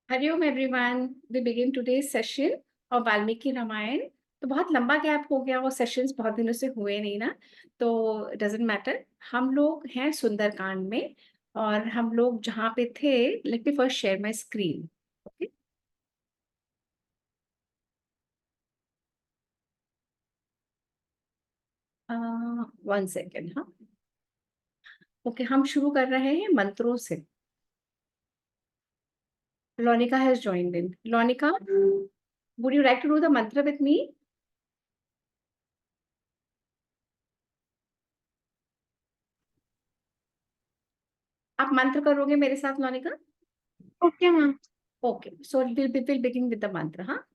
Hariom everyone. We begin today's session और वाल्मीकि रामायण। तो बहुत लंबा गैप हो गया, वो सेशंस बहुत दिनों से हुए नहीं ना, तो डजेंट मैटर। हम लोग हैं सुंदरकांड में और हम लोग जहाँ पे थे, let me first share my screen. Okay, one second. हाँ, ओके, हम शुरू कर रहे हैं मंत्रों से। Lonika has joined in. Lonika, would you like to do the mantra with me? आप मंत्र करोगे मेरे साथ, Lonika? Okay ma'am. Okay, so will begin with the mantra. हाँ,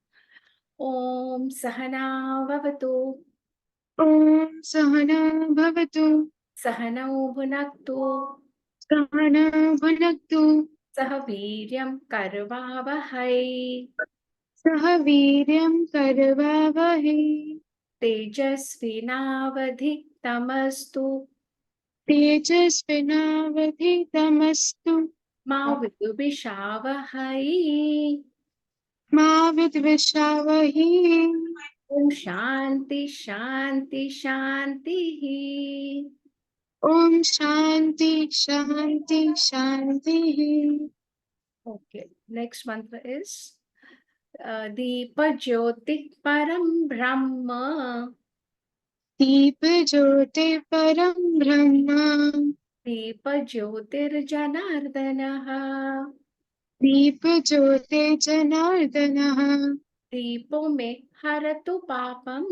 ओम सहना भवतु, ओम सहना भवतु, सहनौ भुनक्तु, सहना भुनक्तु, सह वीर्यं करवावहै, सह वीर्यं करवावहै, तेजस्विनावधितमस्तु तेजस्विनावधीतमस्तु, मा विद्विषावहै। मा विद्विषावहै। ओम शांति शांति शांतिः। ओम शांति शांति शांतिः। ओके, नेक्स्ट मंत्र इज दीप ज्योति परम ब्रह्म, दीप ज्योति परम ब्रह्म, दीप ज्योतिर्जनार्दनः, दीप ज्योति जनार्दनः, दीपो में हरतु पापम,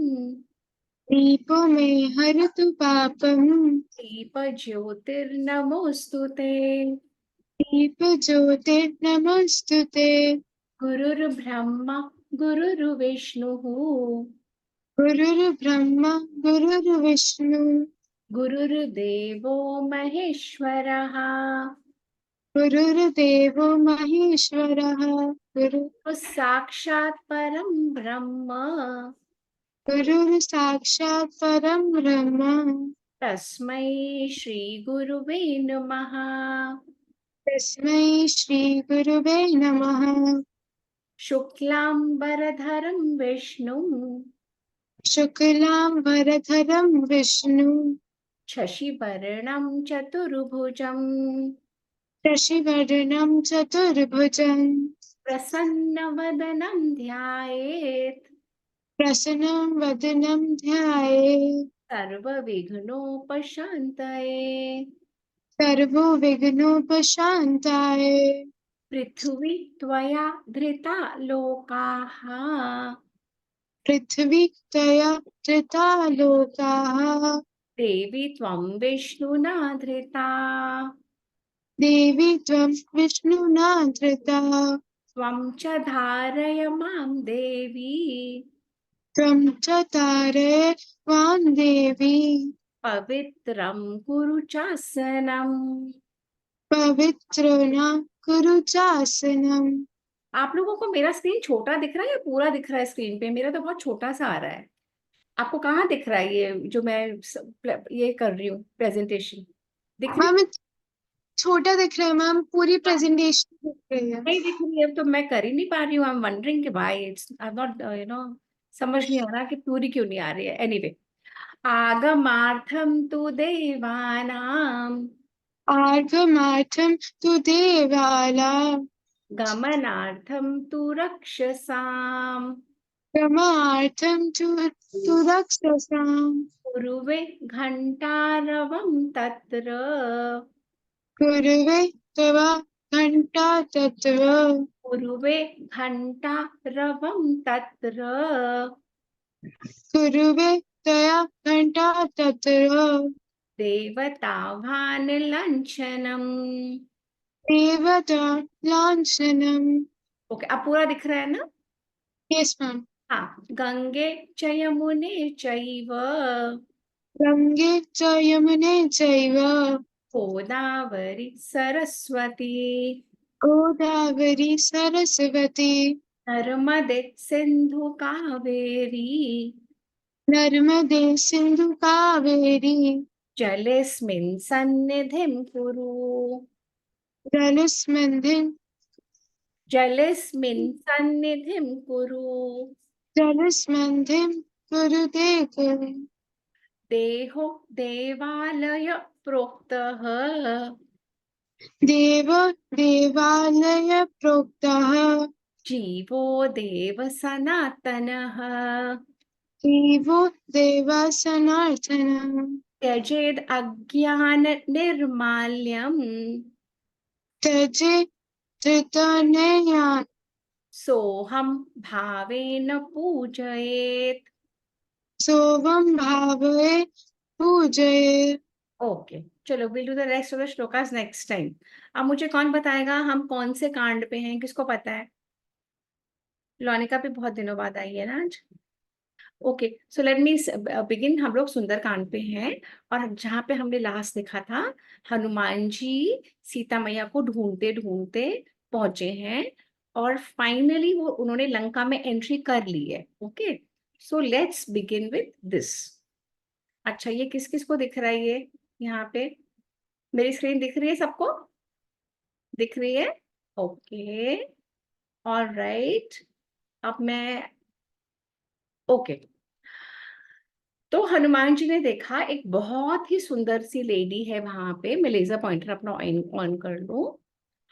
दीपो में हरतु पापम्, दीप ज्योतिर्नमोस्तुते। दीप ज्योतिर्नमोस्तुते। गुरुर्ब्रह्मा गुरुर्विष्णुः, गुरुर्ब्रह्मा गुरुर्विष्णु, गुरुर्देवो महेश्वरः, गुरुर्देवो महेश्वरः, साक्षात् परं ब्रह्म, गुरुर्साक्षात् परं ब्रह्म। तस्मै श्री गुरुवे नमः। तस्मै श्री गुरुवे नमः। शुक्लांबरधरं विष्णुं, शुक्लां वरधरं विष्णु, शशिवर्णं चतुर्भुजं, शशिवर्णं चतुर्भुजं, प्रसन्नवदनं ध्यायेत्, प्रसन्नं वदनं ध्यायेत्, सर्वविघ्नोपशान्तये। सर्वो विघ्नोपशान्ताय। पृथ्वी त्वया धृता लोकाः, पृथ्वी त्वया धृता लोकाः, देवी त्वं विष्णुना धृता, देवी त्वं विष्णुना धृता, त्वं च धारय मां देवी, त्वं च तारय मां देवी, पवित्रं कुरु चासनम्। पवित्रणा कुरु चासनम्। आप लोगों को मेरा स्क्रीन छोटा दिख रहा है या पूरा दिख रहा है? स्क्रीन पे मेरा तो बहुत छोटा सा आ रहा है। आपको कहाँ दिख रहा है ये जो मैं ये कर रही हूँ प्रेजेंटेशन? दिख रही? मैम छोटा दिख रहा है मैम, पूरी प्रेजेंटेशन दिख रही है। नहीं दिख रही है तो मैं कर ही नहीं पा रही हूँ। आई एम वंडरिंग कि भाई इट्स आई नॉट समझ नहीं आ रहा कि पूरी क्यों नहीं आ रही है। एनीवे, आगमार्थम तु देवानाम, आर्घमार्थं तु देवाला, गमनार्थम तु रक्षसाम, क्षमार्थं तु रक्षसाम्, कुरुवे घंटारवं तत्र, कुर्वे तव घण्टा तत्र, कुरुवे घंटारवं तत्र, कुर्वे तया घण्टा तत्र, देवताभानिलञ्छनम्। देवता लाञ्छनम्। ओके, अब पूरा दिख रहा है ना? Yes ma'am. हाँ, गंगे च यमुने चैव, गङ्गे च यमुने चैव, गोदावरी सरस्वती, गोदावरी सरस्वती, नर्मदे सिन्धु कावेरी, नर्मदे सिन्धु कावेरी, जलेऽस्मिन् सन्निधिं कुरु, जलस्मन्धिं जलस्मिन् सन्निधिं कुरु। जलस्मन्धिं कुरु ते कुरु। देहो देवालय प्रोक्तः। देवो देवालय प्रोक्तः। जीवो देव सनातनः। देवो देवः सनातनः। त्यजेद् अज्ञान निर्माल्यम्। त्यजे धृतनया सोऽहं भावेन पूजयेत्। सोवं भावये पूजये। ओके, चलो will do the rest of the shlokas next time. अब मुझे कौन बताएगा हम कौन से कांड पे हैं, किसको पता है? लोनिका भी बहुत दिनों बाद आई है ना आज। Okay, so let me begin. हम लोग सुंदरकांड पे हैं और जहाँ पे हमने लास्ट देखा था, हनुमान जी सीता मैया को ढूंढते ढूंढते पहुंचे हैं और फाइनली वो उन्होंने लंका में एंट्री कर ली है। Okay, so let's begin with this. अच्छा, ये किस किस को दिख रहा है? ये यहाँ पे मेरी स्क्रीन दिख रही है सबको? दिख रही है? Okay, alright. अब मैं ओके, तो हनुमान जी ने देखा एक बहुत ही सुंदर सी लेडी है वहां पे। मैं लेजर पॉइंटर अपना ऑन कर लूं।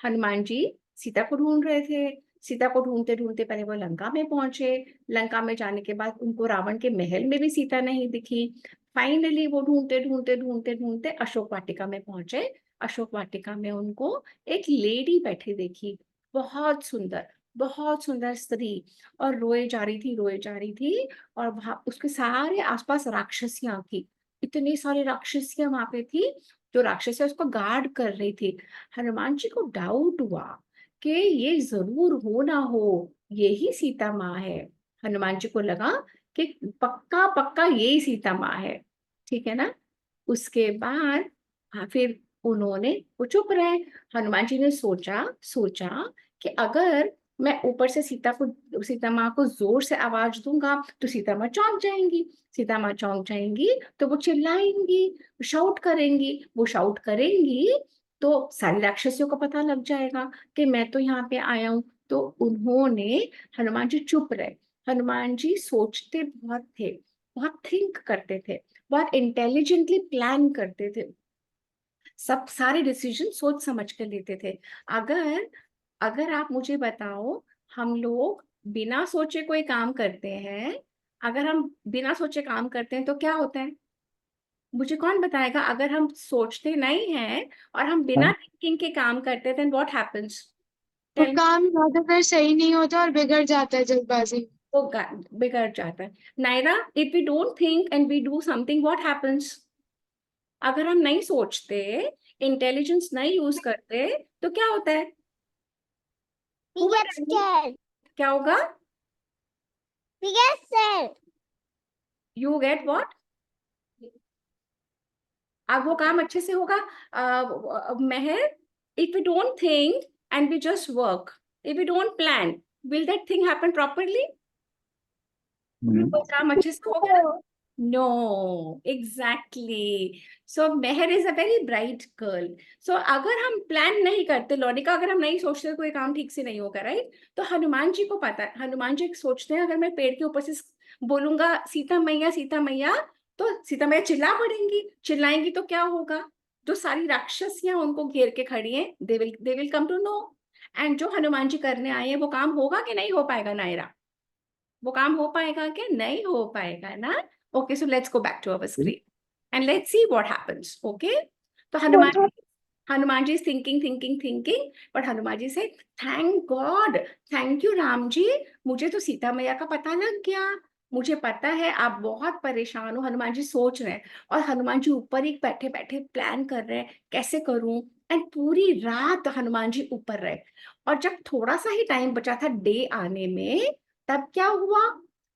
हनुमान जी सीता को ढूंढ रहे थे। सीता को ढूंढते ढूंढते पहले वो लंका में पहुंचे। लंका में जाने के बाद उनको रावण के महल में भी सीता नहीं दिखी। फाइनली वो ढूंढते ढूंढते ढूंढते ढूंढते अशोक वाटिका में पहुंचे। अशोक वाटिका में उनको एक लेडी बैठी देखी, बहुत सुंदर स्त्री, और रोए जा रही थी, रोए जा रही थी। और वहां उसके सारे आसपास राक्षसियां थी। इतनी सारी राक्षसियां वहां पे थी जो राक्षसियां उसको गार्ड कर रही थी। हनुमान जी को डाउट हुआ कि ये जरूर हो ना हो यही सीता माँ है। हनुमान जी को लगा कि पक्का पक्का यही सीता माँ है। ठीक है ना? उसके बाद हाँ, फिर उन्होंने वो चुप रहे। हनुमान जी ने सोचा सोचा कि अगर मैं ऊपर से सीता माँ को जोर से आवाज दूंगा तो सीता माँ चौंक जाएंगी। सीता माँ चौंक जाएंगी तो वो चिल्लाएंगी, शाउट करेंगी। वो शाउट करेंगी तो सारी राक्षसियों को पता लग जाएगा कि मैं तो यहाँ पे आया हूँ। तो उन्होंने हनुमान जी चुप रहे। हनुमान जी सोचते बहुत थे, बहुत थिंक करते थे, बहुत इंटेलिजेंटली प्लान करते थे। सब सारे डिसीजन सोच समझ कर लेते थे। अगर अगर आप मुझे बताओ, हम लोग बिना सोचे कोई काम करते हैं, अगर हम बिना सोचे काम करते हैं तो क्या होता है? मुझे कौन बताएगा? अगर हम सोचते नहीं हैं और हम बिना थिंकिंग के काम करते हैं देन व्हाट हैपेंस? वो टेल। काम ज्यादातर सही नहीं होता और बिगड़ जाता है जल्दबाजी। वो बिगड़ जाता है। Naira, if we don't think and we do something what happens? अगर हम नहीं सोचते, इंटेलिजेंस नहीं यूज करते, तो क्या होता है? We get scared. क्या होगा? We get scared. You get what? अब वो काम अच्छे से होगा? Mehar, if we don't think and we just work, if we don't plan, will that thing happen properly? वो काम अच्छे से होगा? No, exactly. So Mehar is a very bright girl. So अगर हम प्लान नहीं करते लोनिका, अगर हम नहीं सोचते कोई काम ठीक से नहीं होगा, राइट? तो हनुमान जी को पता है। हनुमान जी सोचते हैं अगर मैं पेड़ के ऊपर से बोलूंगा सीता मैया सीता मैया, तो सीता मैया चिल्ला पड़ेंगी। चिल्लाएंगी तो क्या होगा? जो सारी राक्षसियां उनको घेर के खड़ी हैं, they will come to know. And जो हनुमान जी करने आए हैं वो काम होगा कि नहीं हो पाएगा नायरा? वो काम हो पाएगा कि नहीं हो पाएगा ना? Okay, so let's go back to our screen and let's see what happens. Okay, तो Hanuman ji is thinking thinking thinking, but Hanuman ji से thank God, thank you Ram ji, मुझे तो सीता मैया का पता लग गया। मुझे पता है आप बहुत परेशान हो। हनुमान जी सोच रहे हैं और हनुमान जी ऊपर ही बैठे बैठे प्लान कर रहे हैं कैसे करूं। एंड पूरी रात हनुमान जी ऊपर रहे। और जब थोड़ा सा ही टाइम बचा था डे आने में, तब क्या हुआ?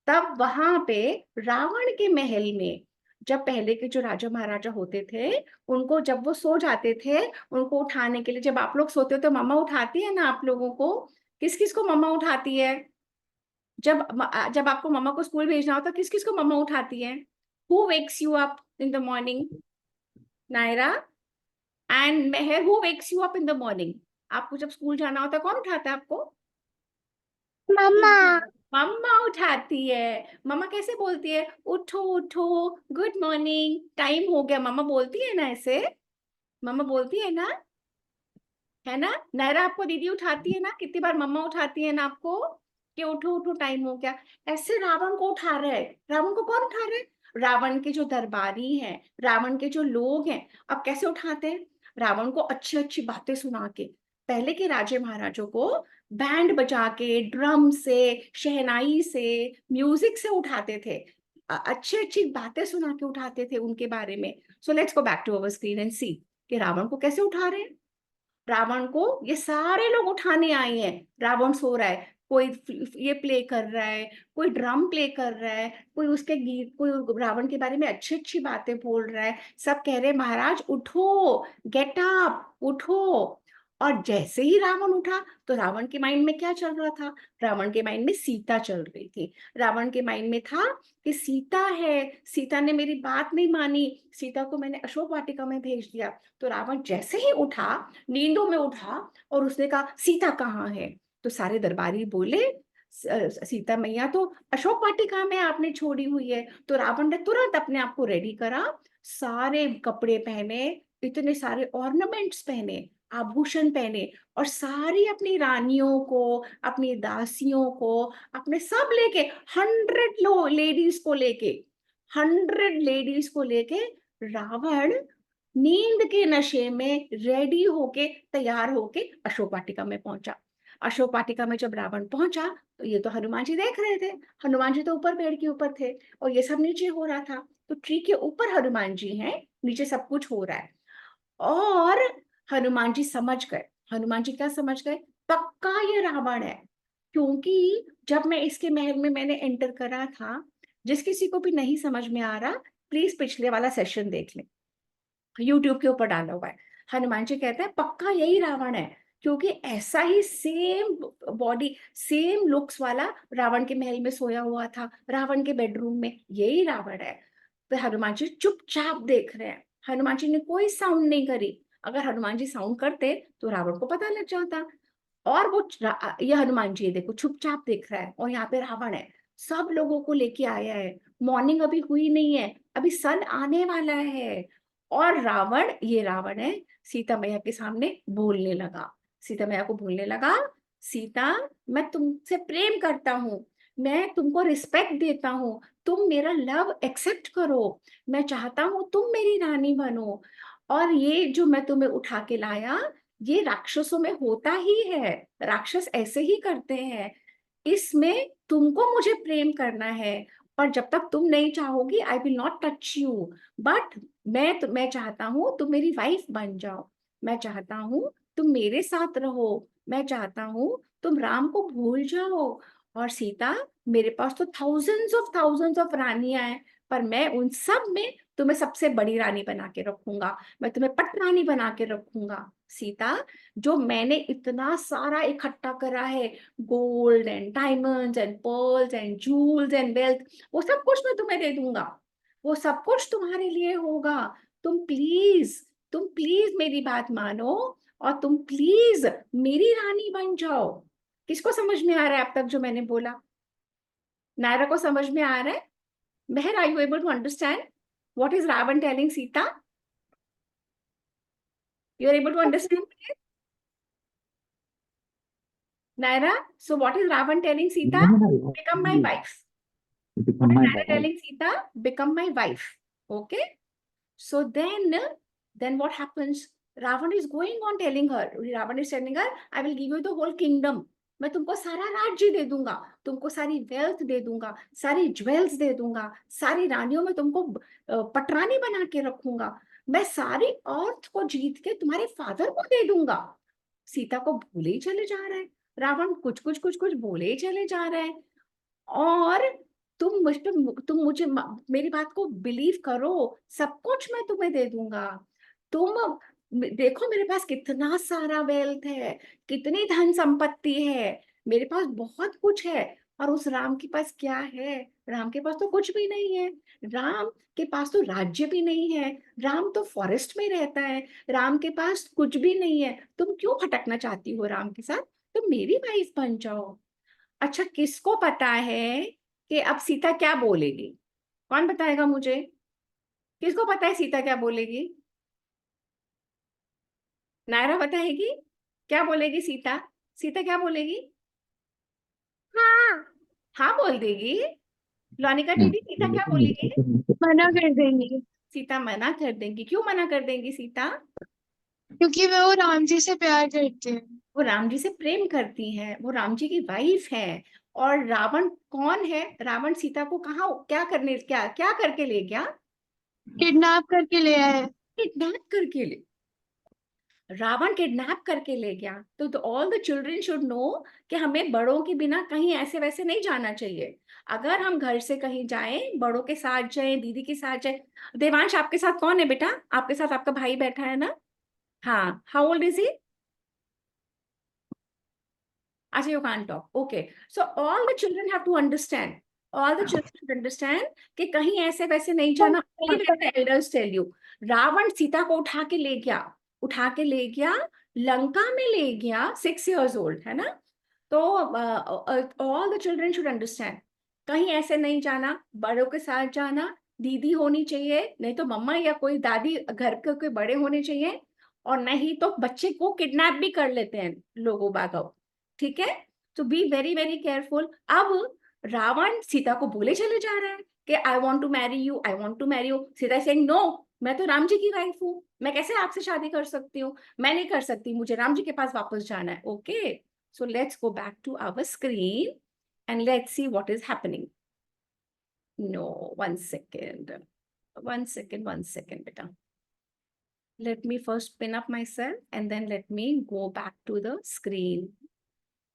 तब वहां पे रावण के महल में, जब पहले के जो राजा महाराजा होते थे, उनको जब वो सो जाते थे, उनको उठाने के लिए, जब आप लोग सोते हो तो मम्मा उठाती है ना आप लोगों को? किस किस को मम्मा उठाती है? जब जब आपको मम्मा को स्कूल भेजना होता है, किस किस को मम्मा उठाती है? Who wakes you up in the morning? Naira and Mehar, who wakes you up in the morning? आपको जब स्कूल जाना होता है कौन उठाता है आपको? Mama. मम्मा उठाती है। मम्मा कैसे बोलती है? उठो उठो, गुड मॉर्निंग, टाइम हो गया। मम्मा बोलती है ना ऐसे? मम्मा बोलती है ना? नायरा, आपको दीदी उठाती है ना? कितनी बार मम्मा उठाती है ना आपको कि उठो उठो, टाइम हो गया। ऐसे रावण को उठा रहा है। रावण को कौन उठा रहा है? रावण के जो दरबारी हैं, रावण के जो लोग हैं। अब कैसे उठाते हैं? रावण को अच्छी अच्छी बातें सुना के। पहले के राजे महाराजों को बैंड बजा के, ड्रम से, शहनाई से, म्यूजिक से उठाते थे। अच्छी अच्छी बातें सुना के उठाते थे उनके बारे में। So let's go back to our screen and see कि रावण को कैसे उठा रहे हैं। रावण को ये सारे लोग उठाने आए हैं। रावण सो रहा है, कोई ये प्ले कर रहा है, कोई ड्रम प्ले कर रहा है, कोई उसके गीत, कोई रावण के बारे में अच्छी अच्छी बातें बोल रहा है। सब कह रहे हैं महाराज उठो, गेट अप, उठो। और जैसे ही रावण उठा तो रावण के माइंड में क्या चल रहा था? रावण के माइंड में सीता चल रही थी। रावण के माइंड में था कि सीता है, सीता ने मेरी बात नहीं मानी, सीता को मैंने अशोक वाटिका में भेज दिया। तो रावण जैसे ही उठा, नींदों में उठा, और उसने कहा सीता कहाँ है? तो सारे दरबारी बोले सीता मैया तो अशोक वाटिका में आपने छोड़ी हुई है। तो रावण ने तुरंत अपने आप को रेडी करा, सारे कपड़े पहने, इतने सारे ऑर्नामेंट्स पहने, आभूषण पहने, और सारी अपनी रानियों को, अपनी दासियों को, अपने सब लेके, 100 लेडीज को लेके, 100 लेडीज को लेके रावण नींद के नशे में रेडी होके, तैयार होके अशोक वाटिका में पहुंचा। अशोक वाटिका में जब रावण पहुंचा तो ये तो हनुमान जी देख रहे थे। हनुमान जी तो ऊपर पेड़ के ऊपर थे और ये सब नीचे हो रहा था। तो ट्री के ऊपर हनुमान जी हैं, नीचे सब कुछ हो रहा है। और हनुमान जी समझ गए। हनुमान जी क्या समझ गए? पक्का ये रावण है। क्योंकि जब मैं इसके महल में मैंने एंटर करा था, जिस किसी को भी नहीं समझ में आ रहा, प्लीज पिछले वाला सेशन देख लें, यूट्यूब के ऊपर डाला हुआ है। हनुमान जी कहते हैं पक्का यही रावण है, क्योंकि ऐसा ही सेम बॉडी, सेम लुक्स वाला रावण के महल में सोया हुआ था, रावण के बेडरूम में, यही रावण है। तो हनुमान जी चुपचाप देख रहे हैं। हनुमान जी ने कोई साउंड नहीं करी। अगर हनुमान जी साउंड करते तो रावण को पता लग जाता। और वो ये हनुमान जी देखो चुपचाप देख रहा है, और यहाँ पे रावण है, सब लोगों को लेके आया है। मॉर्निंग अभी हुई नहीं है, अभी सन आने वाला है। और रावण, ये रावण है, सीता मैया के सामने बोलने लगा। सीता मैया को बोलने लगा, सीता, मैं तुमसे प्रेम करता हूँ, मैं तुमको रिस्पेक्ट देता हूँ, तुम मेरा लव एक्सेप्ट करो, मैं चाहता हूँ तुम मेरी रानी बनो। और ये जो मैं तुम्हें उठा के लाया, ये राक्षसों में होता ही है, राक्षस ऐसे ही करते हैं। इसमें तुमको मुझे प्रेम करना है, और जब तक तुम नहीं चाहोगी I will not touch you. But मैं चाहता हूँ तुम मेरी वाइफ बन जाओ, मैं चाहता हूँ तुम मेरे साथ रहो, मैं चाहता हूँ तुम राम को भूल जाओ। और सीता, मेरे पास तो थाउजेंड्स ऑफ रानियां हैं, पर मैं उन सब में तुम्हें सबसे बड़ी रानी बना के रखूंगा, मैं तुम्हें पटरानी बना के रखूंगा। सीता, जो मैंने इतना सारा इकट्ठा करा है, gold and diamonds and pearls and jewels and wealth, वो सब कुछ मैं तुम्हें दे दूंगा, वो सब कुछ तुम्हारे लिए होगा। तुम प्लीज मेरी बात मानो, और तुम प्लीज मेरी रानी बन जाओ। किसको समझ में आ रहा है अब तक जो मैंने बोला? नायरा को समझ में आ रहा है? Mehar, are you able to understand what is Ravan telling Sita? You are able to understand? Naira, so what is Ravan telling Sita? Become my wife. What is Naira telling Sita? Become my wife. Okay. So then what happens? Ravan is going on telling her. Ravan is telling her, I will give you the whole kingdom. मैं तुमको सारा राज्य दे दूंगा, तुमको सारी wealth दे दूंगा, सारी jewels दे दूंगा, सारी रानियों में तुमको पटरानी बना के रखूंगा, मैं सारी अर्थ को जीत के तुम्हारे फादर को दे दूंगा। सीता को भूले ही चले जा रहा है, रावण कुछ कुछ कुछ कुछ बोले ही चले जा रहे हैं। और तुम मुझे मेरी बात को बिलीव करो, सब कुछ मैं तुम्हें दे दूंगा। तुम देखो मेरे पास कितना सारा वेल्थ है, कितनी धन संपत्ति है, मेरे पास बहुत कुछ है। और उस राम के पास क्या है? राम के पास तो कुछ भी नहीं है। राम के पास तो राज्य भी नहीं है, राम तो फॉरेस्ट में रहता है, राम के पास कुछ भी नहीं है। तुम क्यों भटकना चाहती हो राम के साथ? तुम मेरी वाइफ बन जाओ। अच्छा, किसको पता है कि अब सीता क्या बोलेगी? कौन बताएगा मुझे? किसको पता है सीता क्या बोलेगी? नायरा बताएगी? क्या बोलेगी सीता? सीता क्या बोलेगी? हाँ। हाँ बोल देगी। लोनिका दीदी, सीता क्या बोलेगी? मना कर देंगे सीता मना कर देंगी। क्यों मना कर देंगी सीता? क्योंकि वो राम जी से प्यार करते हैं। वो राम जी से प्रेम करती हैं, वो राम जी की वाइफ है। और रावण कौन है? रावण सीता को कहाँ क्या क्या करके ले गया? किडनैप करके ले आए। किडनैप करके ले रावण किडनैप करके ले गया। तो all the children should know कि हमें बड़ों के बिना कहीं ऐसे वैसे नहीं जाना चाहिए। अगर हम घर से कहीं जाएं, बड़ों के साथ जाएं, दीदी के साथ जाएं। देवांश, आपके साथ कौन है बेटा? आपके साथ आपका भाई बैठा है ना? हाँ, how old is he? Actually, you can't talk. Okay. So all the children have to understand. All the children should understand कि कहीं ऐसे वैसे नहीं जाना। Only when the elders tell you. Ravan Sita को उठा के ले गया, लंका में ले गया, 6 years old, है ना? तो all the children should understand. कहीं ऐसे नहीं जाना, बड़ों के साथ जाना, दीदी होनी चाहिए, नहीं तो मम्मा या कोई दादी, घर के कोई बड़े होने चाहिए। और नहीं तो बच्चे को किडनैप भी कर लेते हैं लोगों बागों। ठीक है? तो बी वेरी वेरी केयरफुल। अब रावण सीता को बोले चले जा रहा है कि I want to marry you, I want to marry you. Sita saying no, मैं तो राम जी की वाइफ हूँ, मैं कैसे आपसे शादी कर सकती हूँ? मैं नहीं कर सकती, मुझे राम जी के पास वापस जाना है। Okay, so let's go back to our screen and let's see what is happening. No, 1 second, 1 second बेटा। Let me first pin up myself and then let me go back to the screen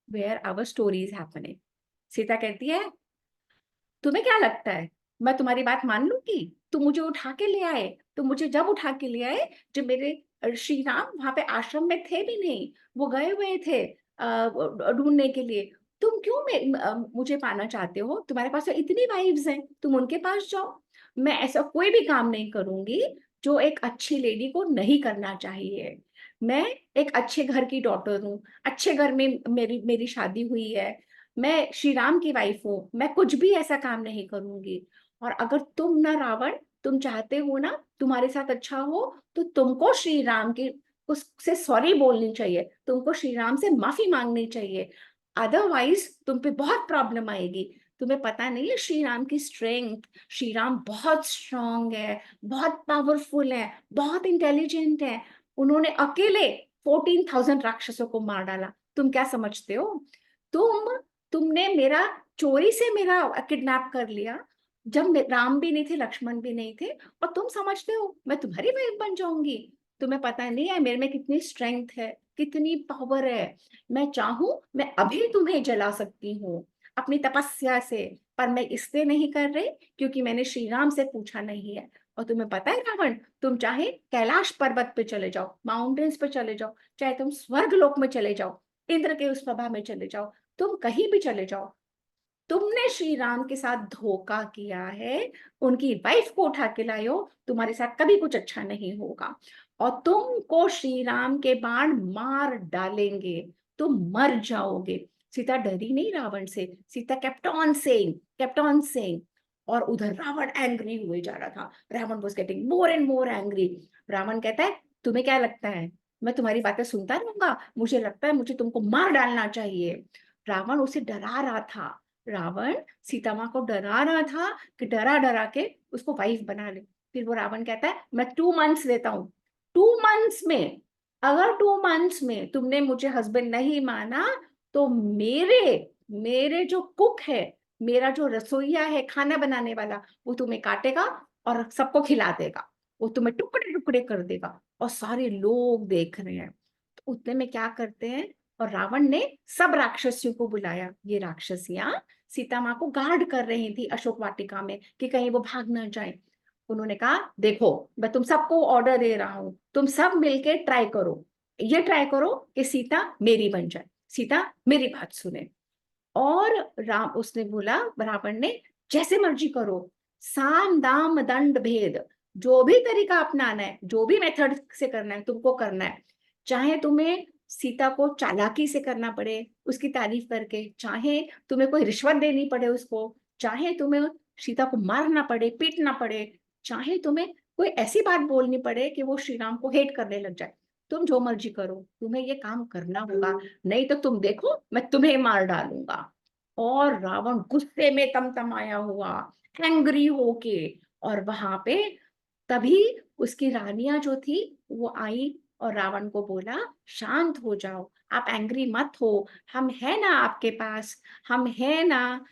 where our story is happening. Sita कहती है, तुम्हें क्या लगता है मैं तुम्हारी बात मान लूंगी? तुम मुझे उठा के ले आए, तुम मुझे जब उठा के ले आए जब मेरे श्री राम वहां पे आश्रम में थे भी नहीं, वो गए हुए थे ढूंढने के लिए। तुम क्यों मुझे पाना चाहते हो? तुम्हारे पास तो इतनी वाइफ्स हैं, तुम उनके पास जाओ। मैं ऐसा कोई भी काम नहीं करूंगी जो एक अच्छी लेडी को नहीं करना चाहिए। मैं एक अच्छे घर की डॉटर हूँ, अच्छे घर में मेरी मेरी शादी हुई है, मैं श्री राम की वाइफ हूँ, मैं कुछ भी ऐसा काम नहीं करूंगी। और अगर तुम ना रावण, तुम चाहते हो ना तुम्हारे साथ अच्छा हो, तो तुमको श्री राम के उससे सॉरी बोलनी चाहिए, तुमको श्री राम से माफी मांगनी चाहिए। अदरवाइज तुम पे बहुत प्रॉब्लम आएगी। तुम्हें पता नहीं है श्री राम की स्ट्रेंथ। श्री राम बहुत स्ट्रांग है, बहुत पावरफुल है, बहुत इंटेलिजेंट है। उन्होंने अकेले 14,000 राक्षसों को मार डाला। तुम क्या समझते हो? तुमने मेरा चोरी से मेरा किडनैप कर लिया, जब राम भी नहीं थे, लक्ष्मण भी नहीं थे, और तुम समझते हो मैं तुम्हारी वाइफ बन जाऊंगी? तुम्हें पता नहीं है मेरे में कितनी स्ट्रेंथ है, कितनी पावर है। मैं चाहूं मैं अभी तुम्हें जला सकती हूँ अपनी तपस्या से, पर मैं इसलिए नहीं कर रही क्योंकि मैंने श्री राम से पूछा नहीं है। और तुम्हें पता है रावण, तुम चाहे कैलाश पर्वत पे चले जाओ, माउंटेन्स पे चले जाओ, चाहे तुम स्वर्ग लोक में चले जाओ, इंद्र के उस सभा में चले जाओ, तुम कहीं भी चले जाओ, तुमने श्री राम के साथ धोखा किया है, उनकी वाइफ को उठा के लाए हो, तुम्हारे साथ कभी कुछ अच्छा नहीं होगा। और तुमको श्री राम के बाण मार डालेंगे, तुम मर जाओगे। सीता डरी नहीं रावण से, सीता केप्ट ऑन सेइंग। और उधर रावण एंग्री हुए जा रहा था, Ravan was getting more and more angry. Ravan कहता है, तुम्हें क्या लगता है मैं तुम्हारी बातें सुनता रहूंगा? मुझे लगता है मुझे तुमको मार डालना चाहिए। रावण उसे डरा रहा था, रावण सीता माँ को डरा रहा था कि डरा डरा के उसको वाइफ बना ले। फिर वो रावण कहता है, मैं 2 months देता हूँ, 2 months में, अगर 2 months में तुमने मुझे हस्बैंड नहीं माना, तो मेरे मेरे जो कुक है, मेरा जो रसोईया है खाना बनाने वाला, वो तुम्हें काटेगा और सबको खिला देगा, वो तुम्हें टुकड़े टुकड़े कर देगा, और सारे लोग देख रहे हैं। तो उतने में क्या करते हैं, और रावण ने सब राक्षसियों को बुलाया। ये राक्षसियां सीता माँ को गार्ड कर रही थी अशोक वाटिका में कि कहीं वो भाग ना जाए। उन्होंने कहा, देखो मैं तुम सबको ऑर्डर दे रहा हूं, तुम सब मिलके ट्राई करो, ये ट्राई करो कि सीता मेरी बन जाए, सीता मेरी बात सुने। और राम उसने बोला, रावण ने, जैसे मर्जी करो, साम दाम दंड भेद, जो भी तरीका अपनाना है, जो भी मेथड से करना है तुमको करना है। चाहे तुम्हें सीता को चालाकी से करना पड़े उसकी तारीफ करके, चाहे तुम्हें कोई रिश्वत देनी पड़े उसको, चाहे तुम्हें सीता को मारना पड़े, पीटना पड़े, चाहे तुम्हें कोई ऐसी बात बोलनी पड़े कि वो श्री राम को हेट करने लग जाए, तुम जो मर्जी करो, तुम्हें ये काम करना होगा, नहीं तो तुम देखो मैं तुम्हें मार डालूंगा। और रावण गुस्से में तमतमाया हुआ, एंग्री होके, और वहां पे तभी उसकी रानियां जो थी वो आई और रावण को बोला, शांत हो जाओ, आप एंग्री मत हो, हम है ना आपके पास, हम है ना,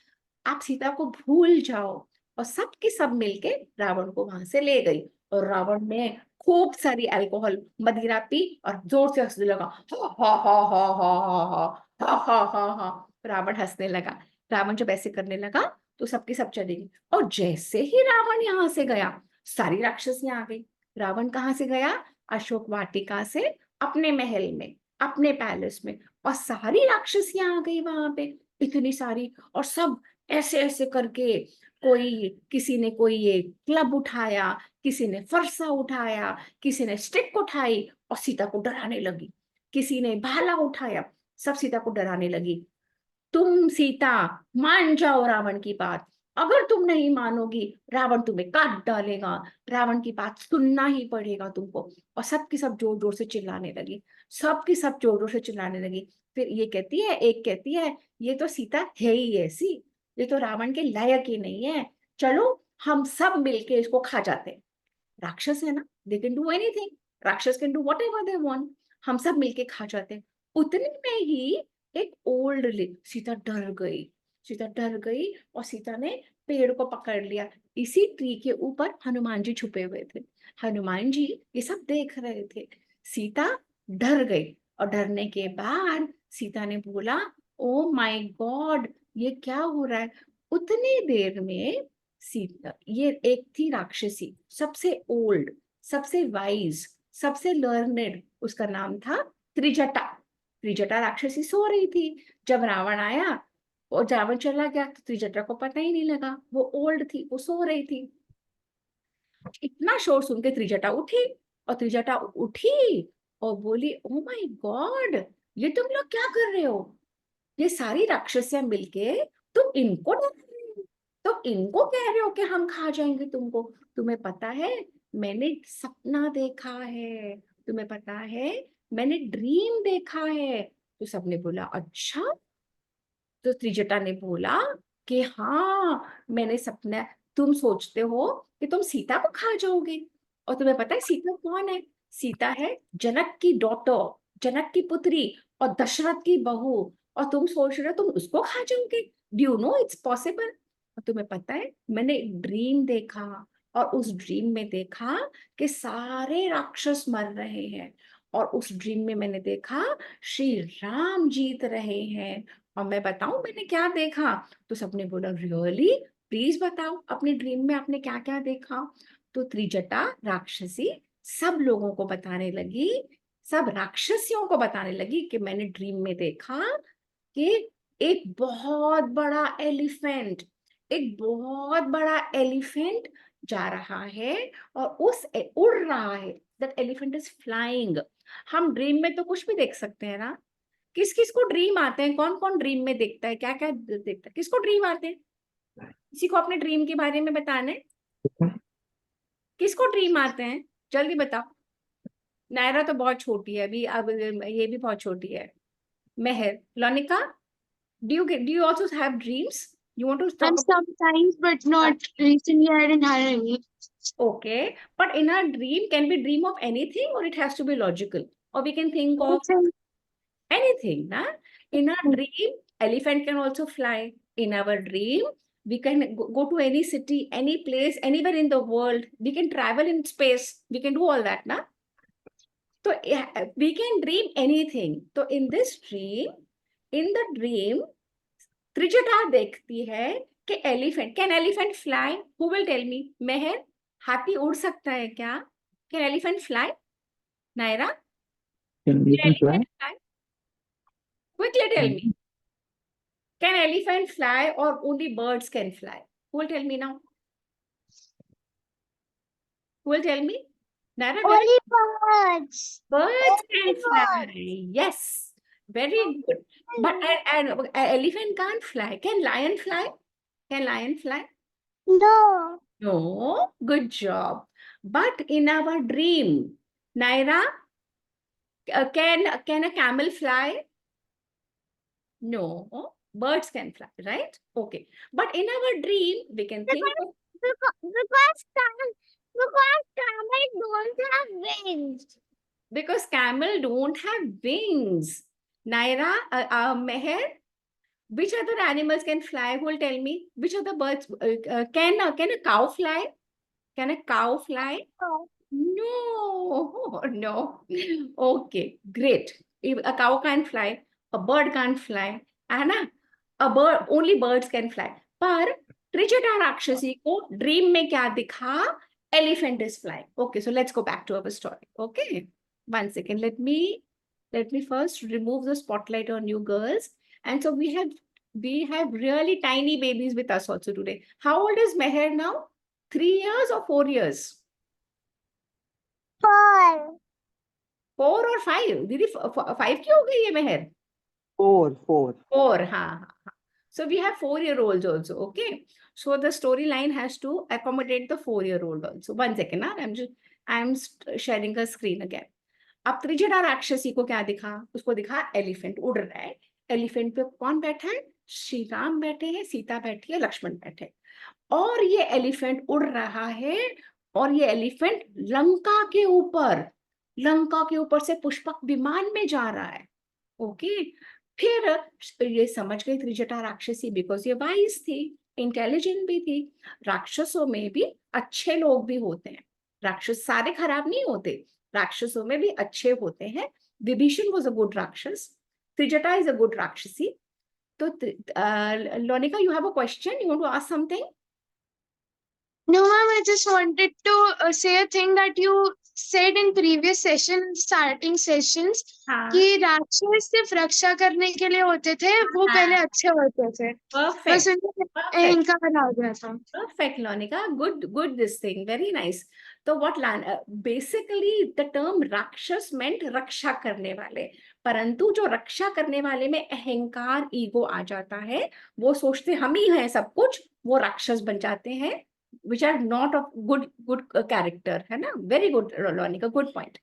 आप सीता को भूल जाओ। और सब की सब मिलके रावण को वहां से ले गई, और रावण ने खूब सारी अल्कोहल मदिरा पी और जोर से हंसने लगा, हा हा हा हा हा हा हा हा हा हा। रावण हंसने लगा। रावण जब ऐसे करने लगा तो सबकी सब चली गई, और जैसे ही रावण यहाँ से गया सारी राक्षसियां आ गई। रावण कहाँ से गया? अशोक वाटिका से अपने महल में, अपने पैलेस में, और सारी राक्षसियां आ गई वहां पे, इतनी सारी, और सब ऐसे ऐसे करके, कोई किसी ने कोई ये क्लब उठाया, किसी ने फरसा उठाया, किसी ने स्टिक उठाई और सीता को डराने लगी, किसी ने भाला उठाया, सब सीता को डराने लगी। तुम सीता मान जाओ रावण की बात, अगर तुम नहीं मानोगी रावण तुम्हें काट डालेगा, रावण की बात सुनना ही पड़ेगा तुमको। और सबकी सब जोर जोर से चिल्लाने लगी, सबकी सब जोर जोर से चिल्लाने लगी। फिर ये कहती है, एक कहती है, ये तो सीता है ही ऐसी, ये तो रावण के लायक ही नहीं है, चलो हम सब मिलके इसको खा जाते हैं। राक्षस है ना, दे कैन डू एनीथिंग, राक्षस can do what ever they want, हम सब मिलके खा जाते हैं। उतने में ही एक ओल्ड सीता डर गई, सीता डर गई, और सीता ने पेड़ को पकड़ लिया। इसी ट्री के ऊपर हनुमान जी छुपे हुए थे, हनुमान जी ये सब देख रहे थे। सीता डर गई, और डरने के बाद सीता ने बोला, ओ माय गॉड, ये क्या हो रहा है। उतनी देर में सीता, ये एक थी राक्षसी, सबसे ओल्ड, सबसे वाइज, सबसे लर्नेड, उसका नाम था त्रिजटा। त्रिजटा राक्षसी सो रही थी। जब रावण आया और रावण चला गया तो त्रिजटा को पता ही नहीं लगा, वो ओल्ड थी, वो सो रही थी। इतना शोर सुन के त्रिजटा उठी, और त्रिजटा उठी और बोली, ओ माय गॉड, ये तुम लोग क्या कर रहे हो, ये सारी राक्षसियां मिलके तुम इनको डरा रहे हो, तो इनको कह रहे हो कि हम खा जाएंगे तुमको। तुम्हें पता है मैंने सपना देखा है, तुम्हें पता है मैंने ड्रीम देखा है। तो सबने बोला, अच्छा। तो त्रिजटा ने बोला कि हाँ मैंने सपना, तुम सोचते हो कि तुम सीता को खा जाओगे, और तुम्हें पता है सीता कौन है? सीता है जनक की डॉटर, जनक की पुत्री, और दशरथ की बहू, और तुम सोच रहे हो तुम उसको खा जाओगे? Do you know it's possible? और तुम्हें पता है मैंने एक ड्रीम देखा, और उस ड्रीम में देखा कि सारे राक्षस मर रहे हैं, और उस ड्रीम में मैंने देखा श्री राम जीत रहे हैं। और मैं बताऊं मैंने क्या देखा? तो सबने बोला, रियली, प्लीज बताओ अपने ड्रीम में आपने क्या क्या देखा। तो त्रिजटा राक्षसी सब लोगों को बताने लगी, सब राक्षसियों को बताने लगी कि मैंने ड्रीम में देखा कि एक बहुत बड़ा एलिफेंट, एक बहुत बड़ा एलिफेंट जा रहा है, और उड़ रहा है, दैट एलिफेंट इज फ्लाइंग। हम ड्रीम में तो कुछ भी देख सकते हैं ना, किस किस को ड्रीम आते हैं, कौन कौन ड्रीम में देखता है, क्या क्या देखता है, किसको ड्रीम आते हैं? किसी को अपने ड्रीम के बारे में बताना है? किसको ड्रीम आते हैं, जल्दी बताओ। नायरा तो बहुत छोटी है अभी, अब ये भी बहुत छोटी है। मेहर, लोनिका, do you also have dreams? You want to talk And about? sometimes, but not recently, I didn't have any. Okay, but in our dream, can we dream of anything, or it has to be logical, or we can think of anything, na? In our dream, elephant can also fly. In our dream, we can go to any city, any place, anywhere in the world. We can travel in space. We can do all that, na? So we can dream anything. So in this dream, in the dream, Trijata देखती है कि elephant, can elephant fly? Who will tell me? Mehar, हाथी उड़ सकता है क्या? Can elephant fly? Naira, Can can elephant fly? Elephant fly? Quickly tell me, can elephant fly or only birds can fly? Who will tell me now? Who will tell me? Naira, Only birds. birds can Only fly. birds. Yes, very good. But and elephant can't fly. Can lion fly? Can lion fly? No. No. Good job. But in our dream, Naira, can a camel fly? No. Birds can fly, right? Okay. But in our dream, we can think of Because camel don't have wings. because camel don't have wings. Naira, Meher, which other animals can fly? Who will tell me? Which other birds can a cow fly? Can a cow fly? Oh. No, no. Okay, great. If a cow can't fly, a bird can't fly, है ना? A bird, only birds can fly. पर त्रिजटा राक्षसी को dream में क्या दिखा? Elephant is flying. Okay, so let's go back to our story. Okay, one second. Let me first remove the spotlight on you girls. And so we have really tiny babies with us also today. How old is Meher now? 3 years or 4 years? 4. 4 or 5? दीदी 5 की हो गई है मेहर? 4. 4, हाँ. So we have 4-year-olds also, okay? So the storyline has to accommodate the 4-year-old also. One second, I'm sharing a screen again. अब त्रिजटा राक्षसी को क्या दिखा? उसको दिखा एलिफेंट उड़ रहा है. एलिफेंट पे कौन बैठा है? श्री राम बैठे हैं, सीता बैठी है, लक्ष्मण बैठे. और ये एलिफेंट उड़ रहा है और ये एलिफेंट लंका के ऊपर से पुष्पक विमान में जा रहा है. ओके, फिर ये समझ गई त्रिजटा राक्षसी, बिकॉज ये वाइज थी, इंटेलिजेंट भी थी. राक्षसों में भी अच्छे लोग भी होते हैं. राक्षस सारे खराब नहीं होते, राक्षसों में भी अच्छे होते हैं. विभीषण वाज अ गुड राक्षस, त्रिजटा इज अ गुड राक्षसी. तो लोनिका, you have a question? You want to ask something? No, ma'am, I just wanted to say a thing that you said in previous starting sessions, हाँ. कि राक्षस सिर्फ रक्षा करने के लिए होते थे, वो पहले अच्छे होते थे. बस उनका अहंकार आ गया था. Perfect, Lonika. Good this thing. Very nice. So what basically the term rakshas meant रक्षा करने वाले. परंतु जो रक्षा करने वाले में अहंकार, ईगो आ जाता है, वो सोचते हम ही हैं सब कुछ, वो राक्षस बन जाते हैं, which are not of good character, है ना? Very good, Lonika. Good point.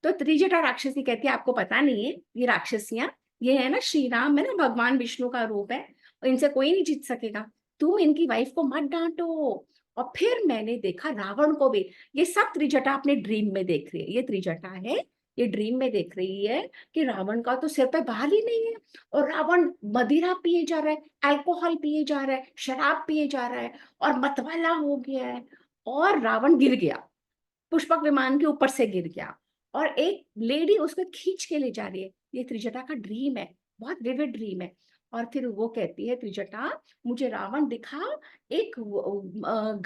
तो त्रिजटा राक्षसी कहती है आपको पता नहीं है, ये राक्षसियां, ये है ना श्री राम, है ना, भगवान विष्णु का रूप है, इनसे कोई नहीं जीत सकेगा, तुम इनकी वाइफ को मत डांटो. और फिर मैंने देखा रावण को भी. ये सब त्रिजटा अपने ड्रीम में देख रही है. ये त्रिजटा है, ये ड्रीम में देख रही है कि रावण का तो सिर पे बाल ही नहीं है, और रावण मदिरा पिए जा रहा है, अल्कोहल पिए जा रहा है, शराब पिए जा रहा है, और मतवाला हो गया है. और रावण गिर गया, पुष्पक विमान के ऊपर से गिर गया, और एक लेडी उसको खींच के ले जा रही है. ये त्रिजटा का ड्रीम है, बहुत विविड ड्रीम है. और फिर वो कहती है त्रिजटा, मुझे रावण दिखा, एक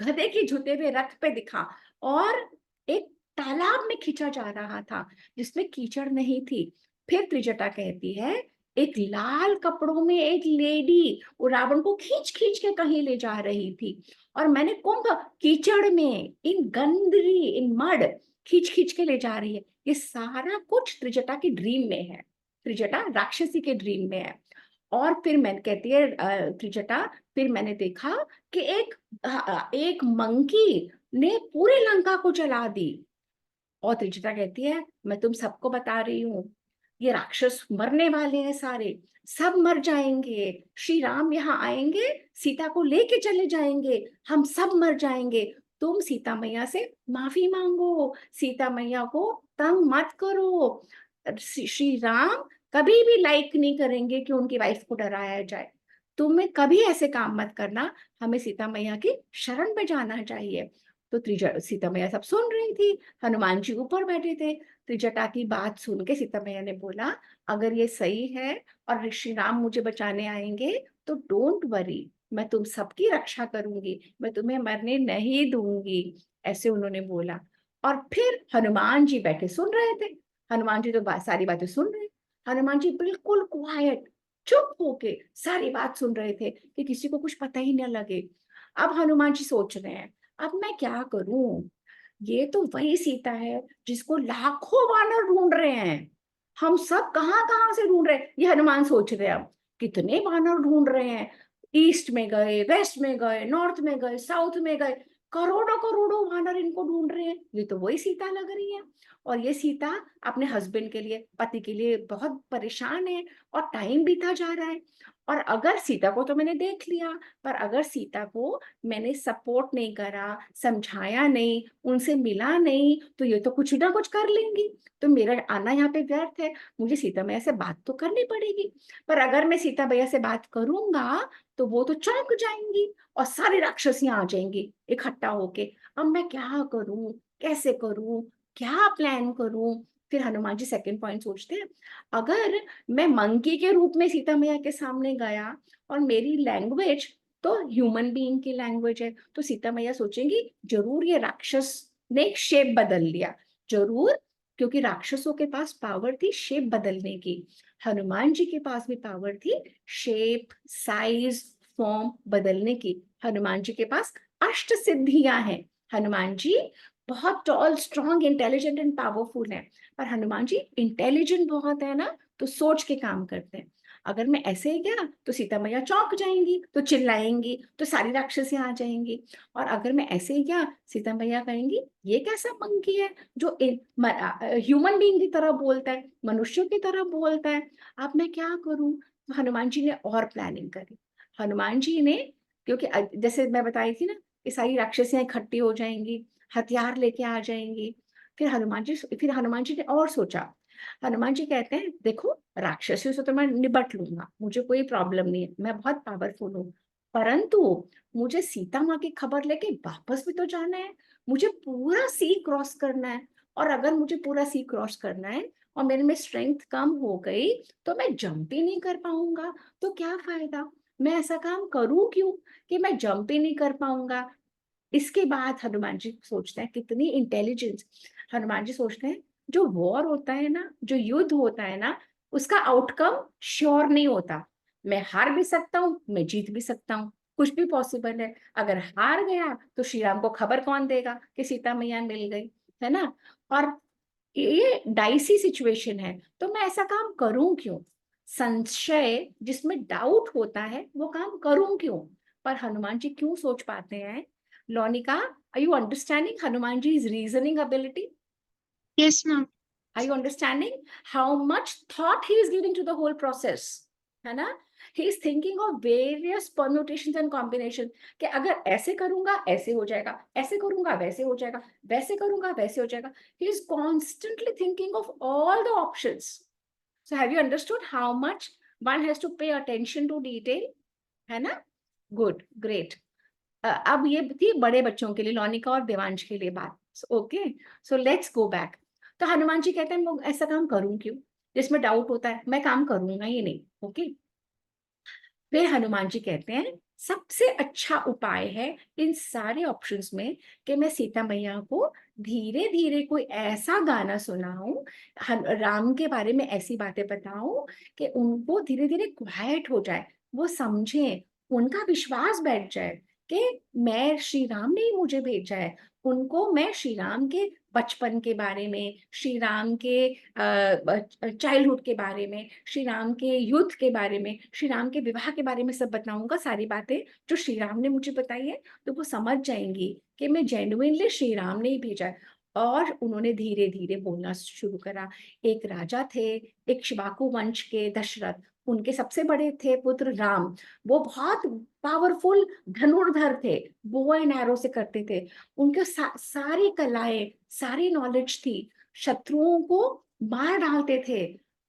गधे के जुते हुए रथ पे दिखा, और एक तालाब में खींचा जा रहा था जिसमें कीचड़ नहीं थी. फिर त्रिजटा कहती है, एक लाल कपड़ों में एक लेडी वो रावण को खींच खींच के कहीं ले जा रही थी, और मैंने कुंभ कीचड़ में, इन गंदगी, इन मड, खींच खींच के ले जा रही है. ये सारा कुछ त्रिजटा की ड्रीम में है, त्रिजटा राक्षसी के ड्रीम में है. और फिर मैंने कहती है त्रिजटा, फिर मैंने देखा कि एक मंकी ने पूरे लंका को जला दी. और त्रिजटा कहती है, मैं तुम सबको बता रही हूँ, ये राक्षस मरने वाले हैं, सारे सब मर जाएंगे. श्री राम यहाँ आएंगे, सीता को लेके चले जाएंगे, हम सब मर जाएंगे. तुम सीता मैया से माफी मांगो, सीता मैया को तंग मत करो. श्री राम कभी भी लाइक नहीं करेंगे कि उनकी वाइफ को डराया जाए. तुम्हें कभी ऐसे काम मत करना, हमें सीता मैया की शरण में जाना चाहिए. तो सीता मैया सब सुन रही थी, हनुमान जी ऊपर बैठे थे. त्रिजटा की बात सुन के सीता मैया ने बोला, अगर ये सही है और श्री राम मुझे बचाने आएंगे तो डोंट वरी, मैं तुम सबकी रक्षा करूंगी, मैं तुम्हें मरने नहीं दूंगी. ऐसे उन्होंने बोला. और फिर हनुमान जी बैठे सुन रहे थे. हनुमान जी तो सारी बातें सुन रहे. हनुमान जी बिल्कुल क्वाइट, चुप होके सारी बात सुन रहे थे कि किसी को कुछ पता ही न लगे. अब हनुमान जी सोच रहे हैं, अब मैं क्या करूं, ये तो वही सीता है जिसको लाखों वानर ढूंढ रहे हैं। हम सब कहाँ कहाँ से ढूंढ रहे हैं, ये हनुमान सोच रहे हैं। अब कितने वानर ढूंढ रहे हैं, ईस्ट में गए, वेस्ट में गए, नॉर्थ में गए, साउथ में गए, करोड़ों करोड़ों वानर इनको ढूंढ रहे हैं। ये तो वही सीता लग रही है। और ये सीता अपने हस्बैंड के लिए, पति के लिए बहुत परेशान है, और टाइम बीता जा रहा है। और अगर सीता को तो मैंने देख लिया, पर अगर सीता को मैंने सपोर्ट नहीं करा, समझाया नहीं, उनसे मिला नहीं, तो ये तो कुछ ना कुछ कर लेंगी। तो मेरा आना यहाँ पे व्यर्थ है। मुझे सीता मैया से बात तो करनी पड़ेगी। पर अगर मैं सीता मैया से बात करूंगा तो वो तो चौंक जाएंगी और सारी राक्षसियां आ जाएंगी इकट्ठा होके। अब मैं क्या करूं, कैसे करूं, क्या प्लान करूं? फिर हनुमान जी सेकंड पॉइंट सोचते हैं, अगर मैं मंकी के रूप में सीता मैया के सामने गया और मेरी लैंग्वेज तो ह्यूमन बीइंग की लैंग्वेज है, तो सीता मैया सोचेंगी जरूर ये राक्षस ने शेप बदल लिया, जरूर, क्योंकि राक्षसों के पास पावर थी शेप बदलने की। हनुमान जी के पास भी पावर थी शेप, साइज, फॉर्म बदलने की। हनुमान जी के पास अष्ट सिद्धियां हैं। हनुमान जी बहुत tall, strong, intelligent and powerful है। पर हनुमान जी इंटेलिजेंट बहुत है ना, तो सोच के काम करते हैं। अगर मैं ऐसे ही गया तो सीता मैया चौंक जाएंगी, तो चिल्लाएंगी, तो सारी राक्षसियां आ जाएंगी। और अगर मैं ऐसे ही गया, सीता मैया कहेंगी ये कैसा मंकी है जो ह्यूमन बीइंग की तरह बोलता है, मनुष्यों की तरह बोलता है। अब मैं क्या करूं? तो हनुमान जी ने और प्लानिंग करी। हनुमान जी ने, क्योंकि जैसे मैं बताई थी ना, ये सारी राक्षसियां इकट्ठी हो जाएंगी, हथियार लेके आ जाएंगी। फिर हनुमान जी ने और सोचा। हनुमान जी कहते हैं देखो, राक्षसियों से तो मैं निपट लूंगा, मुझे कोई प्रॉब्लम नहीं है, मैं बहुत पावरफुल हूँ, परंतु मुझे सीता माँ की खबर लेके वापस भी तो जाना है। मुझे पूरा सी क्रॉस करना है। और अगर मुझे पूरा सी क्रॉस करना है और मेरे में स्ट्रेंथ कम हो गई तो मैं जंप ही नहीं कर पाऊंगा। तो क्या फायदा, मैं ऐसा काम करूं क्यों कि मैं जंप ही नहीं कर पाऊंगा। इसके बाद हनुमान जी सोचते हैं, कितनी इंटेलिजेंस। हनुमान जी सोचते हैं जो वॉर होता है ना, जो युद्ध होता है ना, उसका आउटकम श्योर नहीं होता। मैं हार भी सकता हूँ, मैं जीत भी सकता हूँ, कुछ भी पॉसिबल है। अगर हार गया तो श्री राम को खबर कौन देगा कि सीता मैया मिल गई, है ना। और ये डाइसी सिचुएशन है, तो मैं ऐसा काम करूं क्यों? संशय, जिसमें डाउट होता है, वो काम करूं क्यों? पर हनुमान जी क्यों सोच पाते हैं? Lonika, are you understanding Hanumanji's reasoning ability? Yes, ma'am. Are you understanding how much thought he is giving to the whole process? है ना? He is thinking of various permutations and combination, कि अगर ऐसे करूंगा ऐसे हो जाएगा, ऐसे करूंगा वैसे हो जाएगा, वैसे करूंगा वैसे हो जाएगा. He is constantly thinking of all the options. So have you understood how much one has to pay attention to detail? है ना? Good, great. अब ये थी बड़े बच्चों के लिए, लौनिका और देवांश के लिए बात। Okay, so let's go back. तो हनुमान जी कहते हैं मैं ऐसा काम करूं क्यों जिसमें डाउट होता है, मैं काम करूंगा ही नहीं। ओके, फिर हनुमान जी कहते हैं सबसे अच्छा उपाय है इन सारे ऑप्शंस में कि मैं सीता मैया को धीरे धीरे कोई ऐसा गाना सुनाऊं, राम के बारे में ऐसी बातें बताऊं कि उनको धीरे धीरे क्वाइट हो जाए, वो समझें, उनका विश्वास बैठ जाए कि मैं, श्री राम ने ही मुझे भेजा है। उनको मैं श्री राम के बचपन के बारे में, श्री राम के चाइल्डहुड के बारे में, श्री राम के युद्ध के बारे में, श्री राम के विवाह के बारे में सब बताऊंगा, सारी बातें जो श्री राम ने मुझे बताई है। तो वो समझ जाएंगी कि मैं जेन्युइनली श्री राम ने ही भेजा है। और उन्होंने धीरे धीरे बोलना शुरू करा। एक राजा थे, एक इक्ष्वाकु वंश के दशरथ, उनके सबसे बड़े थे पुत्र राम। वो बहुत पावरफुल धनुर्धर थे, बो एंड एरो से करते थे। उनके सारी कलाएं, सारी नॉलेज थी, शत्रुओं को मार डालते थे,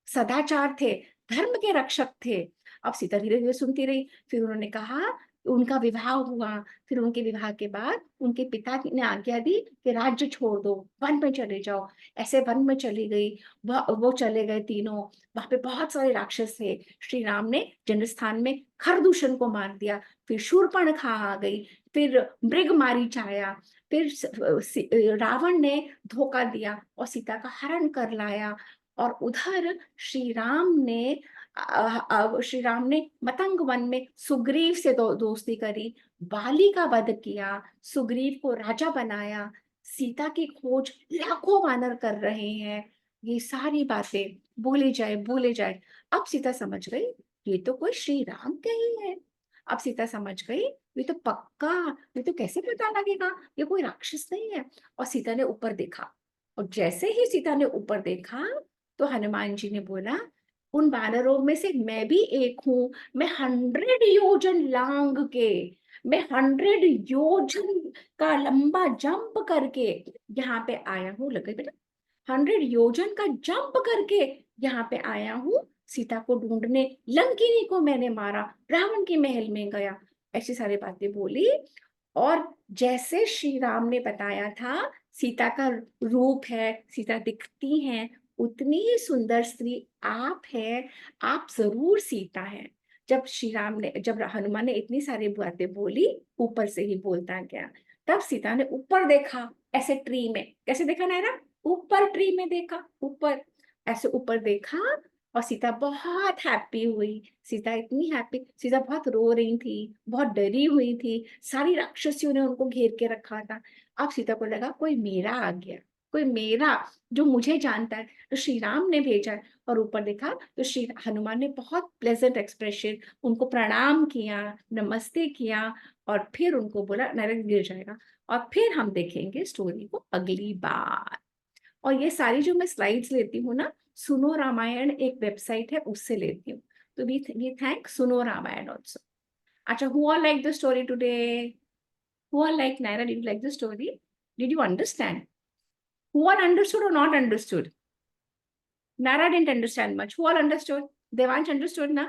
सदाचार थे, धर्म के रक्षक थे। अब सीता धीरे धीरे सुनती रही। फिर उन्होंने कहा, उनका विवाह हुआ। फिर उनके विवाह के बाद उनके पिता ने आज्ञा दी कि राज्य छोड़ दो, वन में चले जाओ। ऐसे वन में चली गई। वो चले गए तीनों। वहां पे बहुत सारे राक्षस थे। श्री राम ने जन्मस्थान में खरदूषण को मार दिया। फिर शूर्पणखा आ गई। फिर मृगमारीच आया। फिर रावण ने धोखा दिया और सीता का हरण कर लाया। और उधर श्री राम ने मतंग वन में सुग्रीव से दोस्ती करी, बाली का वध किया, सुग्रीव को राजा बनाया, सीता की खोज लाखों वानर कर रहे हैं, ये सारी बातें बोले जाए। अब सीता समझ गई ये तो कोई श्री राम के ही है। अब सीता समझ गई ये तो पक्का, ये तो कैसे पता लगेगा ये कोई राक्षस नहीं है। और सीता ने ऊपर देखा, और जैसे ही सीता ने ऊपर देखा तो हनुमान जी ने बोला उन वानरों में से मैं भी एक हूं, मैं 100 योजन लांग के, मैं 100 योजन का लंबा जंप करके यहाँ पे आया हूँ। लगे बेटा, 100 योजन का जंप करके यहाँ पे आया हूँ सीता को ढूंढने, लंकिनी को मैंने मारा, रावण के महल में गया, ऐसी सारी बातें बोली। और जैसे श्री राम ने बताया था सीता का रूप है, सीता दिखती हैं, उतनी ही सुंदर स्त्री आप है, आप जरूर सीता है। जब हनुमान ने इतनी सारी बातें बोली, ऊपर से ही बोलता गया, तब सीता ने ऊपर देखा, ऐसे ट्री में। कैसे देखा नायरा? ऊपर ट्री में देखा, ऊपर, ऐसे ऊपर देखा। और सीता बहुत हैप्पी हुई। सीता इतनी हैप्पी, सीता बहुत रो रही थी, बहुत डरी हुई थी, सारी राक्षसियों ने उनको घेर के रखा था। अब सीता को लगा कोई मेरा आ गया, कोई मेरा जो मुझे जानता है, तो श्री राम ने भेजा है। और ऊपर देखा तो श्री हनुमान ने बहुत प्लेजेंट एक्सप्रेशन, उनको प्रणाम किया, नमस्ते किया, और फिर उनको बोला नरक गिर जाएगा। और फिर हम देखेंगे स्टोरी को अगली बार। और ये सारी जो मैं स्लाइड्स लेती हूँ ना, सुनो रामायण एक वेबसाइट है, उससे लेती हूँ। तो वी थैंक सुनो रामायण ऑल्सो। अच्छा, who all like the story today? Who all like Naira? Did you like the story? Did you understand? Who all understood or not understood? Naira didn't understand much. Who all understood? Devansh understood na?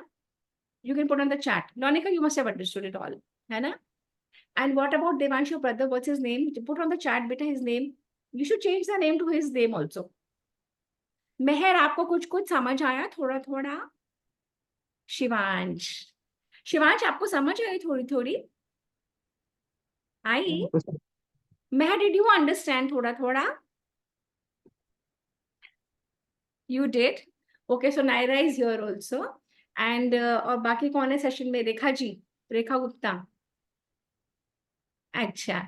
You can put on the chat. Lonika, you must have understood it all. है ना? And what about Devansh, your brother? What's his name? Put on the chat, beta, his name. You should change the name to his name also. मेहर, आपको कुछ कुछ समझ आया थोड़ा थोड़ा? शिवांश, शिवांश आपको समझ आई थोड़ी थोड़ी? आई? मेहर, डिड यू अंडरस्टैंड थोड़ा थोड़ा? You did? Okay, so Naira is here also. And और बाकी कौन है सेशन में? रेखा जी, रेखा गुप्ता। अच्छा,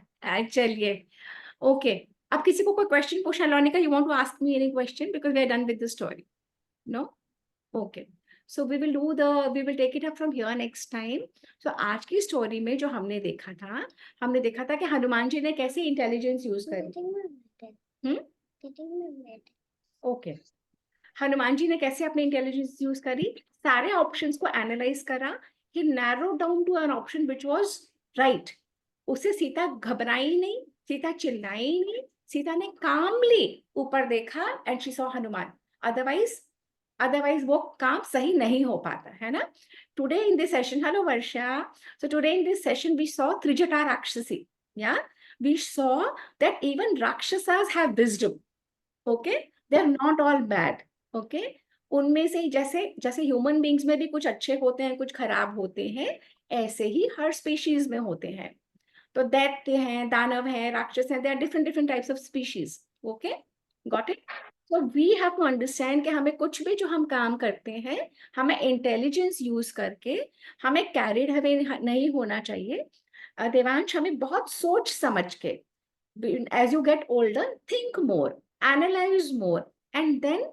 चलिए, ओके। अब किसी को कोई क्वेश्चन पूछना? Lonika, you want to ask me any question because we are done with the story? No? Okay, so we will take it up from here next time. सो आज की स्टोरी में जो हमने देखा था कि हनुमान जी ने कैसे इंटेलिजेंस यूज करी। ओके, हनुमान जी ने कैसे अपने इंटेलिजेंस यूज करी, सारे ऑप्शंस को एनालाइज करा, he narrow down to an option which was right. उसे सीता घबराई नहीं, सीता चिल्लाई नहीं, सीता ने कामली ऊपर देखा एंड शी सॉ हनुमान। अदरवाइज वो काम सही नहीं हो पाता है ना। Today in this session, hello Varsha, so today in this session we saw Trijata rakshasi, या we saw that even rakshasas have wisdom. Okay, they are not all bad. Okay, उनमें से जैसे जैसे ह्यूमन बींग्स में भी कुछ अच्छे होते हैं, कुछ खराब होते हैं, ऐसे ही हर स्पीशीज में होते हैं। तो दैत्य हैं, दानव हैं, राक्षस हैं, they are different types of species. Okay, got it? So we have to understand कि हमें कुछ भी जो हम काम करते हैं, हमें इंटेलिजेंस यूज करके, हमें कैरिड अवे नहीं होना चाहिए। देवांश, हमें बहुत सोच समझ के, as you get older, think more, analyze more, and then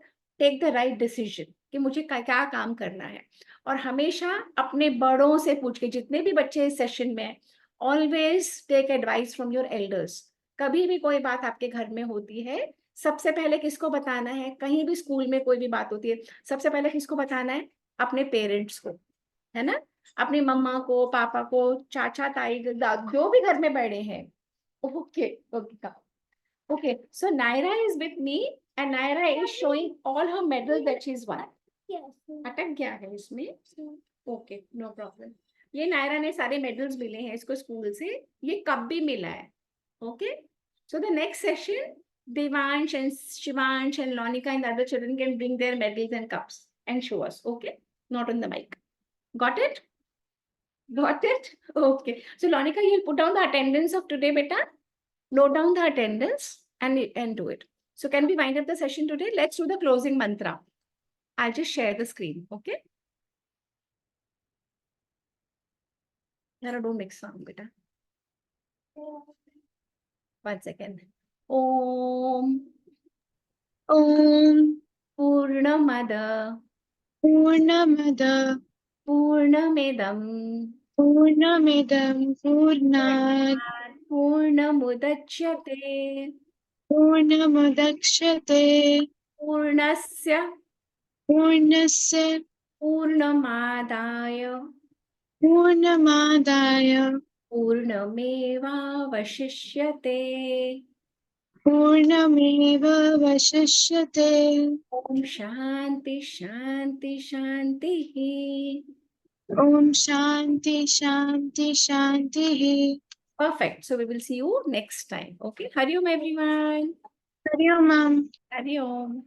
take the right decision कि मुझे क्या काम करना है। और हमेशा अपने बड़ों से पूछ के, जितने भी बच्चे इस सेशन में, always take advice from your elders. कभी भी कोई बात आपके घर में होती है, सबसे पहले किसको बताना है? कहीं भी स्कूल में कोई भी बात होती है, सबसे पहले किसको बताना है? अपने पेरेंट्स को, है ना? अपनी मम्मा को, पापा को, चाचा ताई, जो भी घर में बड़े हैं। Okay, okay. So Naira is with me, and Naira is showing all her medals that she's won. Yes. अटक गया है इसमें? Okay, no problem. ये नायरा ने सारे मेडल्स मिले हैं इसको स्कूल से, ये कप भी मिला है। Okay, so the next session, Devansh and Shivansh and Lonika and the other children can bring their medals and cups and show us. Okay, not on the mic. Got it? Got it? Okay. So Lonika, you'll put down the attendance of today, beta. Note down the attendance and do it. So can we wind up the session today? Let's do the closing mantra. I'll just share the screen, okay? Nara, don't make sound, beta. 1 second. Om Om Purnamada Purnamada Purnamidam Purnamidam Purnat Purnamudachyate Purnamudachyate Purnasya Purnasya Purnamadaya Purnamadaya Purnamevavashishyate. Purnameva Vashishyate. Om Shanti Shanti Shanti. Om Shanti Shanti Shanti. Perfect. So we will see you next time. Okay. Hari Om everyone. Hari Om, ma'am. Hari Om.